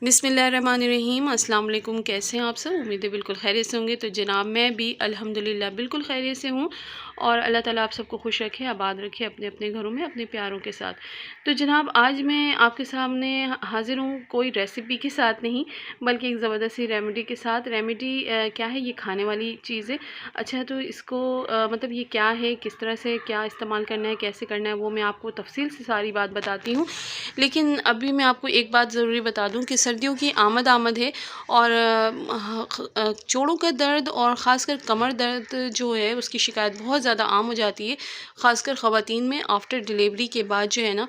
बिस्मिल्लाहिर्रहमानिर्रहीम। अस्सलाम वालेकुम। कैसे हैं आप सब? उम्मीद है बिल्कुल खैरियत से होंगे। तो जनाब मैं भी अल्हम्दुलिल्लाह बिल्कुल खैरियत से हूँ और अल्लाह ताला आप सबको खुश रखे, आबाद रखे अपने अपने घरों में अपने प्यारों के साथ। तो जनाब आज मैं आपके सामने हाज़िर हूँ, कोई रेसिपी के साथ नहीं बल्कि एक ज़बरदस्त सी रेमेडी के साथ। रेमेडी क्या है, ये खाने वाली चीज़ है। अच्छा, तो इसको मतलब ये क्या है, किस तरह से क्या इस्तेमाल करना है, कैसे करना है, वो मैं आपको तफसील से सारी बात बताती हूँ। लेकिन अभी मैं आपको एक बात ज़रूरी बता दूं कि सर्दियों की आमद है और जोड़ों का दर्द और ख़ासकर कमर दर्द जो है उसकी शिकायत बहुत ज़्यादा आम हो जाती है। ख़ासकर ख़वातीन में आफ्टर डिलीवरी के बाद जो है ना,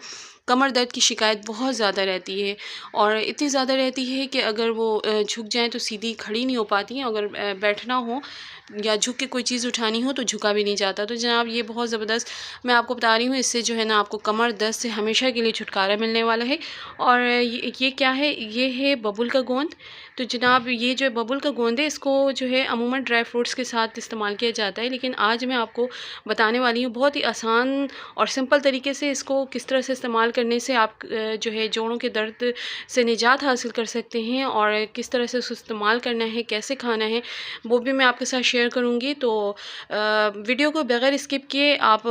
कमर दर्द की शिकायत बहुत ज़्यादा रहती है और इतनी ज़्यादा रहती है कि अगर वो झुक जाएं तो सीधी खड़ी नहीं हो पाती हैं। अगर बैठना हो या झुक के कोई चीज़ उठानी हो तो झुका भी नहीं जाता। तो जनाब ये बहुत ज़बरदस्त मैं आपको बता रही हूँ, इससे जो है ना आपको कमर दर्द से हमेशा के लिए छुटकारा मिलने वाला है। और ये क्या है, ये है बबुल का गोंद। तो जनाब ये जो बबुल का गोंद है इसको जो है अमूमन ड्राई फ्रूट्स के साथ इस्तेमाल किया जाता है, लेकिन आज मैं आपको बताने वाली हूँ बहुत ही आसान और सिंपल तरीके से इसको किस तरह से इस्तेमाल करने से आप जो है जोड़ों के दर्द से निजात हासिल कर सकते हैं और किस तरह से उसको इस्तेमाल करना है, कैसे खाना है, वो भी मैं आपके साथ शेयर करूँगी। तो वीडियो को बगैर स्किप किए आप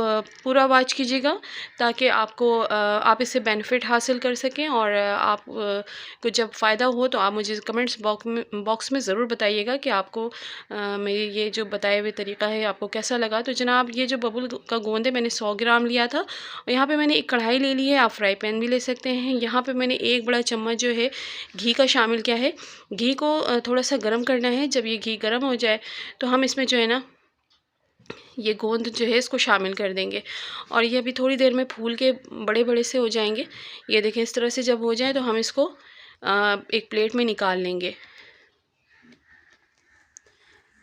पूरा वॉच कीजिएगा ताकि आपको आप इससे बेनिफिट हासिल कर सकें और आप को जब फ़ायदा हो तो आप मुझे कमेंट्स बॉक्स में ज़रूर बताइएगा कि आपको मेरी ये जो बताए हुए तरीका है आपको कैसा लगा। तो जनाब ये जो बबुल का गोंद है मैंने 100 ग्राम लिया था और यहाँ पे मैंने एक कढ़ाई ले ली है, आप फ्राई पैन भी ले सकते हैं। यहाँ पे मैंने एक बड़ा चम्मच जो है घी का शामिल किया है। घी को थोड़ा सा गर्म करना है। जब ये घी गर्म हो जाए तो हम इसमें जो है ना ये गोंद जो है इसको शामिल कर देंगे और ये अभी थोड़ी देर में फूल के बड़े बड़े से हो जाएंगे। ये देखें, इस तरह से जब हो जाए तो हम इसको एक प्लेट में निकाल लेंगे।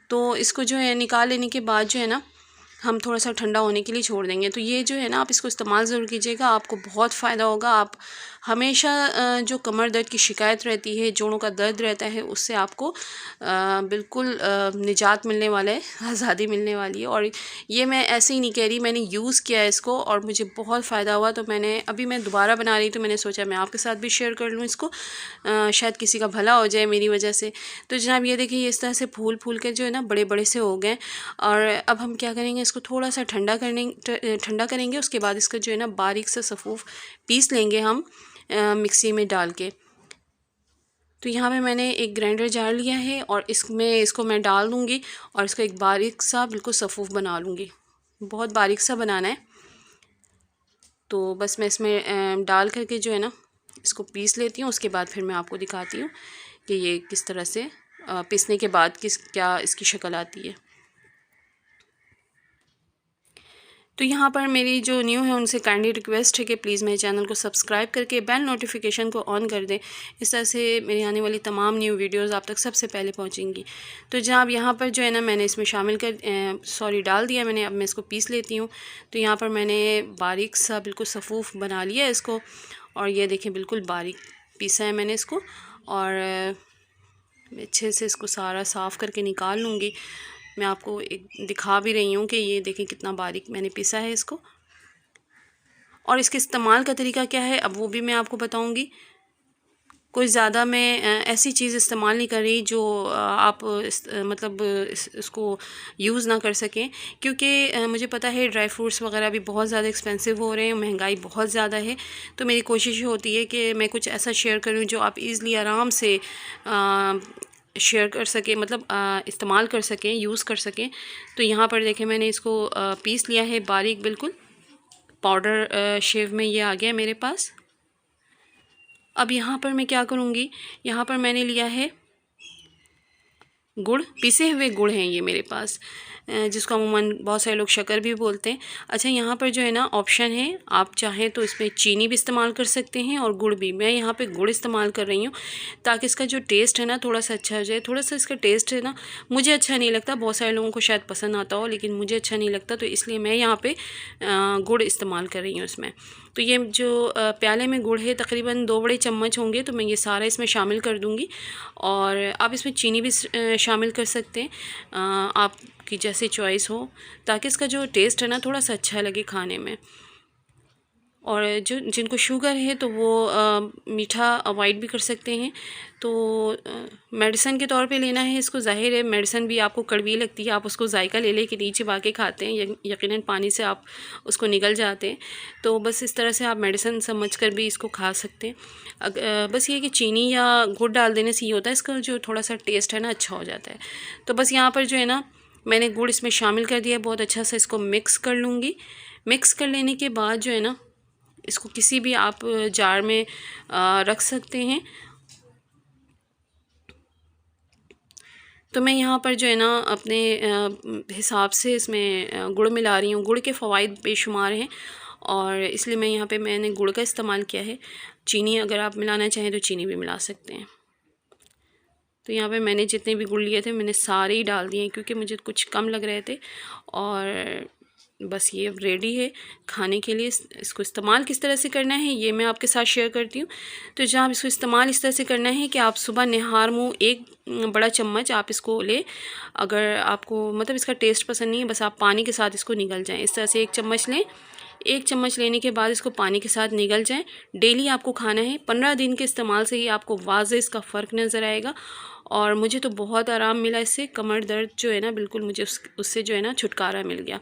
तो इसको जो है निकाल लेने के बाद जो है ना हम थोड़ा सा ठंडा होने के लिए छोड़ देंगे। तो ये जो है ना आप इसको इस्तेमाल ज़रूर कीजिएगा, आपको बहुत फ़ायदा होगा। आप हमेशा जो कमर दर्द की शिकायत रहती है, जोड़ों का दर्द रहता है, उससे आपको बिल्कुल निजात मिलने वाला है, आज़ादी मिलने वाली है। और ये मैं ऐसे ही नहीं कह रही, मैंने यूज़ किया है इसको और मुझे बहुत फ़ायदा हुआ। तो मैंने अभी मैं दोबारा बना रही तो मैंने सोचा मैं आपके साथ भी शेयर कर लूँ इसको, शायद किसी का भला हो जाए मेरी वजह से। तो जनाब ये देखिए इस तरह से फूल फूल के जो है ना बड़े बड़े से हो गए और अब हम क्या करेंगे, इसको थोड़ा सा ठंडा करेंगे। उसके बाद इसका जो है ना बारीक सा सफ़ूफ पीस लेंगे हम मिक्सी में डाल के। तो यहाँ पे मैंने एक ग्राइंडर जार लिया है और इसको मैं डाल दूँगी और इसका एक बारीक सा बिल्कुल सफ़ूफ बना लूँगी। बहुत बारीक सा बनाना है। तो बस मैं इसमें डाल करके जो है ना इसको पीस लेती हूँ। उसके बाद फिर मैं आपको दिखाती हूँ कि ये किस तरह से पीसने के बाद क्या इसकी शक्ल आती है। तो यहाँ पर मेरी जो न्यू है उनसे काइंडली रिक्वेस्ट है कि प्लीज़ मेरे चैनल को सब्सक्राइब करके बेल नोटिफिकेशन को ऑन कर दें। इस तरह से मेरी आने वाली तमाम न्यू वीडियोस आप तक सबसे पहले पहुँचेंगी। तो जनाब यहाँ पर जो है ना मैंने इसमें डाल दिया मैंने। अब मैं इसको पीस लेती हूँ। तो यहाँ पर मैंने बारीक सा बिल्कुल सफ़ूफ बना लिया इसको और ये देखें बिल्कुल बारीक पीसा है मैंने इसको और अच्छे से इसको सारा साफ़ करके निकाल लूँगी। मैं आपको एक दिखा भी रही हूँ कि ये देखें कितना बारीक मैंने पीसा है इसको। और इसके इस्तेमाल का तरीका क्या है अब वो भी मैं आपको बताऊँगी। कोई ज़्यादा मैं ऐसी चीज़ इस्तेमाल नहीं कर रही जो आप मतलब इसको यूज़ ना कर सकें, क्योंकि मुझे पता है ड्राई फ्रूट्स वगैरह भी बहुत ज़्यादा एक्सपेंसिव हो रहे हैं, महंगाई बहुत ज़्यादा है। तो मेरी कोशिश होती है कि मैं कुछ ऐसा शेयर करूं जो आप इज़िली आराम से शेयर कर सकें, मतलब इस्तेमाल कर सकें, यूज़ कर सकें। तो यहाँ पर देखें मैंने इसको पीस लिया है बारीक, बिल्कुल पाउडर शेप में ये आ गया मेरे पास। अब यहाँ पर मैं क्या करूँगी, यहाँ पर मैंने लिया है गुड़, पीसे हुए गुड़ हैं ये मेरे पास, जिसको अमूमन बहुत सारे लोग शक्कर भी बोलते हैं। अच्छा, यहाँ पर जो है ना ऑप्शन है, आप चाहें तो इसमें चीनी भी इस्तेमाल कर सकते हैं और गुड़ भी। मैं यहाँ पे गुड़ इस्तेमाल कर रही हूँ ताकि इसका जो टेस्ट है ना थोड़ा सा अच्छा हो जाए। थोड़ा सा इसका टेस्ट है ना मुझे अच्छा नहीं लगता, बहुत सारे लोगों को शायद पसंद आता हो लेकिन मुझे अच्छा नहीं लगता, तो इसलिए मैं यहाँ पे गुड़ इस्तेमाल कर रही हूँ इसमें। तो ये जो प्याले में गुड़ है तकरीबन 2 बड़े चम्मच होंगे, तो मैं ये सारा इसमें शामिल कर दूँगी। और आप इसमें चीनी भी शामिल कर सकते हैं, आपकी जैसे चॉइस हो, ताकि इसका जो टेस्ट है ना थोड़ा सा अच्छा लगे खाने में। और जो जिनको शुगर है तो वो मीठा अवॉइड भी कर सकते हैं। तो मेडिसिन के तौर पे लेना है इसको। ज़ाहिर है मेडिसिन भी आपको कड़वी लगती है, आप उसको जायका ले के नीचे चबा के खाते हैं, यकीनन पानी से आप उसको निगल जाते हैं। तो बस इस तरह से आप मेडिसिन समझ कर भी इसको खा सकते हैं। बस ये कि चीनी या गुड़ डाल देने से ये होता है इसका जो थोड़ा सा टेस्ट है ना अच्छा हो जाता है। तो बस यहाँ पर जो है ना मैंने गुड़ इसमें शामिल कर दिया, बहुत अच्छा से इसको मिक्स कर लूँगी। मिक्स कर लेने के बाद जो है ना इसको किसी भी आप जार में रख सकते हैं। तो मैं यहाँ पर जो है ना अपने हिसाब से इसमें गुड़ मिला रही हूँ। गुड़ के फ़वाइद बेशुमार हैं और इसलिए मैं यहाँ पे मैंने गुड़ का इस्तेमाल किया है। चीनी अगर आप मिलाना चाहें तो चीनी भी मिला सकते हैं। तो यहाँ पे मैंने जितने भी गुड़ लिए थे मैंने सारे ही डाल दिए क्योंकि मुझे कुछ कम लग रहे थे। और बस ये रेडी है खाने के लिए। इसको इस्तेमाल किस तरह से करना है ये मैं आपके साथ शेयर करती हूँ। तो जहाँ इसको इस्तेमाल इस तरह से करना है कि आप सुबह निहार मुँह एक बड़ा चम्मच आप इसको ले। अगर आपको मतलब इसका टेस्ट पसंद नहीं है, बस आप पानी के साथ इसको निगल जाएँ। इस तरह से एक चम्मच लें। एक चम्मच लेने के बाद इसको पानी के साथ निगल जाएँ। डेली आपको खाना है। 15 दिन के इस्तेमाल से ही आपको वाज़े इसका फ़र्क नज़र आएगा। और मुझे तो बहुत आराम मिला इससे। कमर दर्द जो है ना बिल्कुल मुझे उससे जो है ना छुटकारा मिल गया।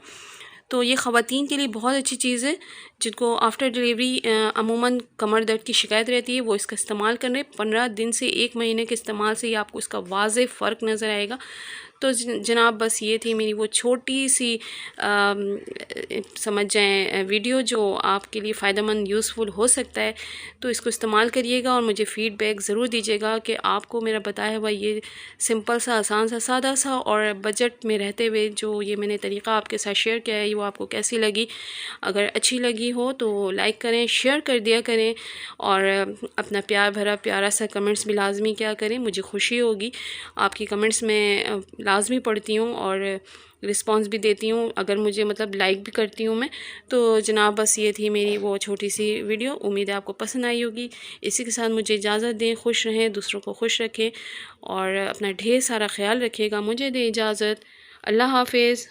तो ये ख़वातीन के लिए बहुत अच्छी चीज़ है जिनको आफ्टर डिलीवरी अमूमन कमर दर्द की शिकायत रहती है, वो इसका इस्तेमाल कर रहे हैं। 15 दिन से 1 महीने के इस्तेमाल से ही आपको इसका वाज़े फ़र्क नज़र आएगा। तो जनाब बस ये थी मेरी वो छोटी सी समझ जाएं वीडियो जो आपके लिए फ़ायदेमंद यूज़फुल हो सकता है। तो इसको इस्तेमाल करिएगा और मुझे फ़ीडबैक ज़रूर दीजिएगा कि आपको मेरा बताया हुआ ये सिंपल सा, आसान सा, सादा सा और बजट में रहते हुए जो ये मैंने तरीक़ा आपके साथ शेयर किया है वो आपको कैसी लगी। अगर अच्छी लगी हो तो लाइक करें, शेयर कर दिया करें और अपना प्यार भरा प्यारा सा कमेंट्स भी लाजमी क्या करें। मुझे खुशी होगी। आपकी कमेंट्स में लाजमी पढ़ती हूँ और रिस्पॉन्स भी देती हूँ। अगर मुझे मतलब लाइक भी करती हूँ मैं। तो जनाब बस ये थी मेरी वो छोटी सी वीडियो। उम्मीद है आपको पसंद आई होगी। इसी के साथ मुझे इजाज़त दें। खुश रहें, दूसरों को खुश रखें और अपना ढेर सारा ख्याल रखिएगा। मुझे दें इजाज़त। अल्लाह हाफ़िज़।